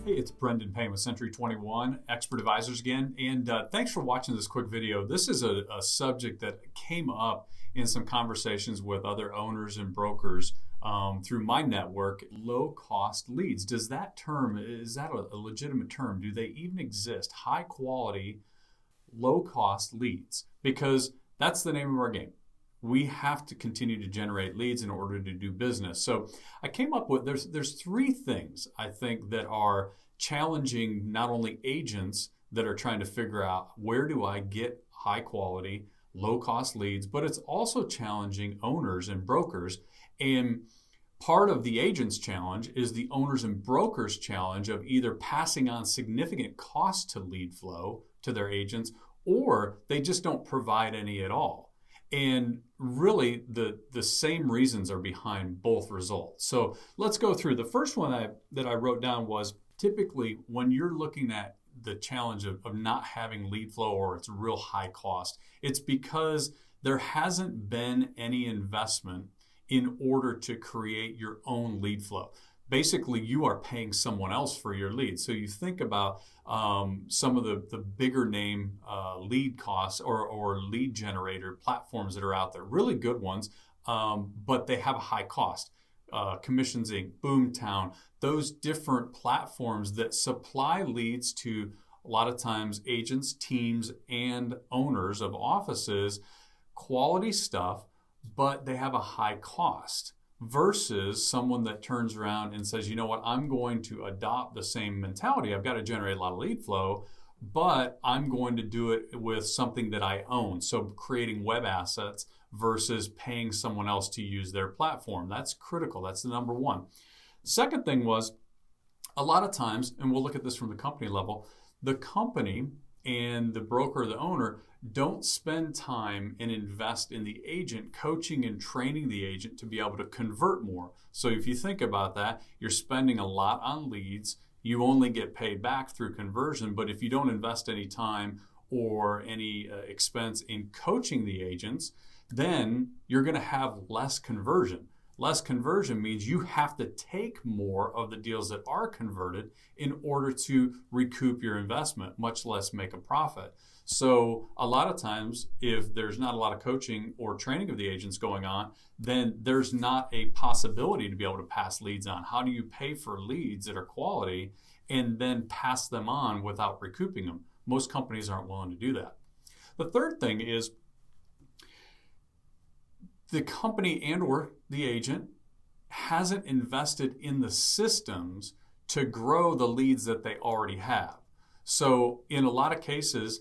Hey, it's Brendon Payne with Century 21 Expert Advisors again, and thanks for watching this quick video. This is a subject that came up in some conversations with other owners and brokers through my network. Low-cost leads. Is that a legitimate term? Do they even exist? High-quality, low-cost leads, because that's the name of our game. We have to continue to generate leads in order to do business. So I came up with, there's three things I think that are challenging not only agents that are trying to figure out where do I get high quality, low cost leads, but it's also challenging owners and brokers. And part of the agent's challenge is the owners and brokers' challenge of either passing on significant cost to lead flow to their agents, or they just don't provide any at all. And really, the same reasons are behind both results. So let's go through. The first one that I wrote down was typically when you're looking at the challenge of not having lead flow or it's real high cost, it's because there hasn't been any investment in order to create your own lead flow. Basically, you are paying someone else for your leads. So you think about some of the bigger name lead costs or lead generator platforms that are out there, really good ones, but they have a high cost. Commissions Inc., Boomtown, those different platforms that supply leads to a lot of times agents, teams, and owners of offices, quality stuff, but they have a high cost. Versus someone that turns around and says, you know what, I'm going to adopt the same mentality. I've got to generate a lot of lead flow, but I'm going to do it with something that I own. So creating web assets versus paying someone else to use their platform. That's critical. That's the number one. Second thing was, a lot of times, and we'll look at this from the company level, the company and the broker or the owner don't spend time and invest in the agent, coaching and training the agent to be able to convert more. So if you think about that, you're spending a lot on leads. You only get paid back through conversion, but if you don't invest any time or any expense in coaching the agents, then you're going to have less conversion. Less conversion means you have to take more of the deals that are converted in order to recoup your investment, much less make a profit. So a lot of times, if there's not a lot of coaching or training of the agents going on, then there's not a possibility to be able to pass leads on. How do you pay for leads that are quality and then pass them on without recouping them? Most companies aren't willing to do that. The third thing is the company and or the agent hasn't invested in the systems to grow the leads that they already have. So in a lot of cases,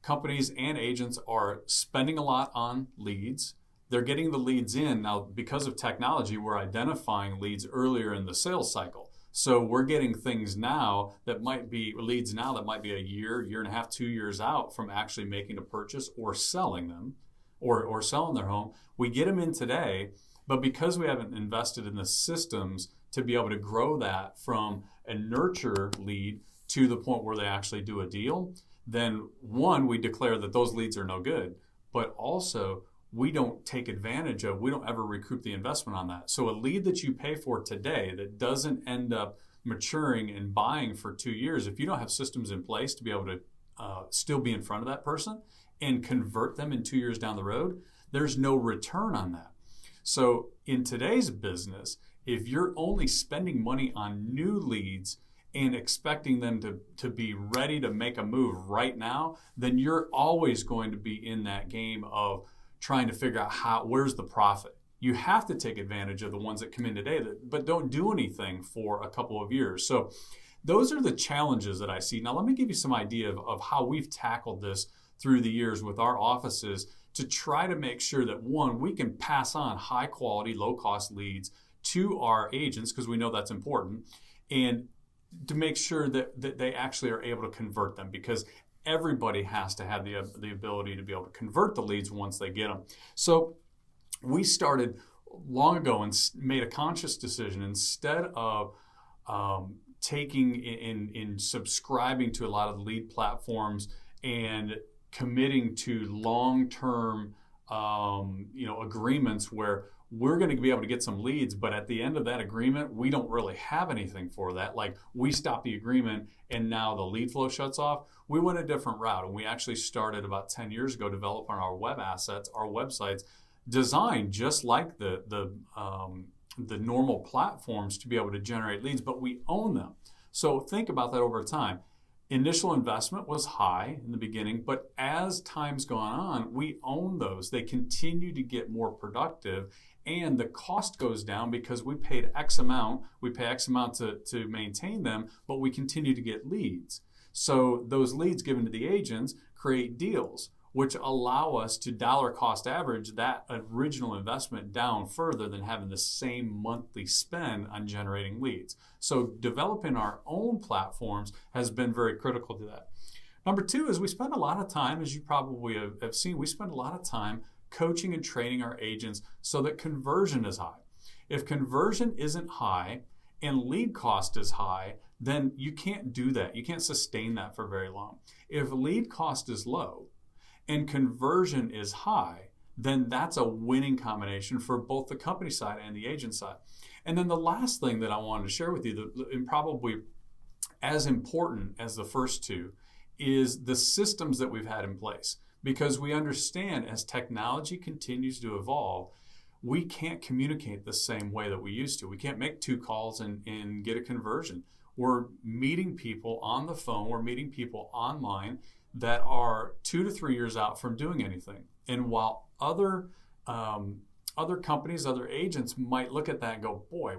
companies and agents are spending a lot on leads. They're getting the leads in. Now, because of technology, we're identifying leads earlier in the sales cycle. So we're getting things now that might be leads now that might be a year, year and a half, 2 years out from actually making a purchase or selling them or selling their home. We get them in today, but because we haven't invested in the systems to be able to grow that from a nurture lead to the point where they actually do a deal, then one, we declare that those leads are no good, but also we don't ever recoup the investment on that. So a lead that you pay for today that doesn't end up maturing and buying for 2 years, if you don't have systems in place to be able to still be in front of that person and convert them in 2 years down the road, there's no return on that. So in today's business, if you're only spending money on new leads and expecting them to be ready to make a move right now, then you're always going to be in that game of trying to figure out where's the profit. You have to take advantage of the ones that come in today, but don't do anything for a couple of years. So those are the challenges that I see. Now, let me give you some idea of how we've tackled this through the years with our offices to try to make sure that, one, we can pass on high quality, low cost leads to our agents because we know that's important, and to make sure that they actually are able to convert them, because everybody has to have the ability to be able to convert the leads once they get them. So we started long ago and made a conscious decision, instead of taking in subscribing to a lot of the lead platforms and committing to long-term agreements where we're going to be able to get some leads, but at the end of that agreement, we don't really have anything for that. Like, we stop the agreement and now the lead flow shuts off. We went a different route, and we actually started about 10 years ago developing our web assets, our websites, designed just like the normal platforms to be able to generate leads, but we own them. So think about that over time. Initial investment was high in the beginning, but as time's gone on, we own those. They continue to get more productive, and the cost goes down because we paid X amount. We pay X amount to maintain them, but we continue to get leads. So those leads given to the agents create deals, which allow us to dollar cost average that original investment down further than having the same monthly spend on generating leads. So developing our own platforms has been very critical to that. Number two is we spend a lot of time, as you probably have seen, we spend a lot of time coaching and training our agents so that conversion is high. If conversion isn't high and lead cost is high, then you can't do that. You can't sustain that for very long. If lead cost is low and conversion is high, then that's a winning combination for both the company side and the agent side. And then the last thing that I wanted to share with you, and probably as important as the first two, is the systems that we've had in place. Because we understand as technology continues to evolve, we can't communicate the same way that we used to. We can't make 2 calls and get a conversion. We're meeting people on the phone, we're meeting people online that are 2 to 3 years out from doing anything. And while other companies, other agents might look at that and go, boy,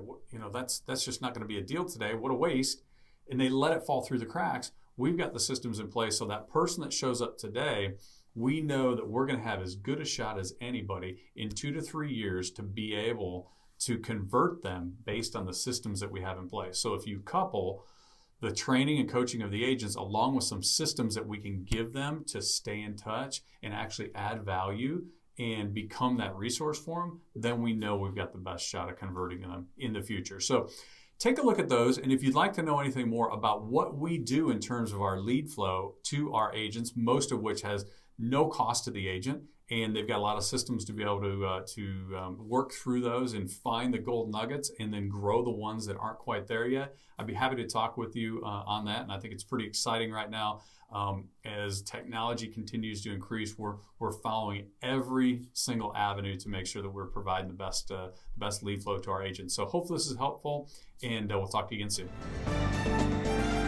that's just not going to be a deal today. What a waste. And they let it fall through the cracks. We've got the systems in place so that person that shows up today, we know that we're going to have as good a shot as anybody in 2 to 3 years to be able to convert them based on the systems that we have in place. So if you couple the training and coaching of the agents along with some systems that we can give them to stay in touch and actually add value and become that resource for them, then we know we've got the best shot at converting them in the future. So take a look at those, and if you'd like to know anything more about what we do in terms of our lead flow to our agents, most of which has no cost to the agent, and they've got a lot of systems to be able to work through those and find the gold nuggets and then grow the ones that aren't quite there yet. I'd be happy to talk with you on that, and I think it's pretty exciting right now. As technology continues to increase, we're following every single avenue to make sure that we're providing the best lead flow to our agents. So hopefully this is helpful, and we'll talk to you again soon.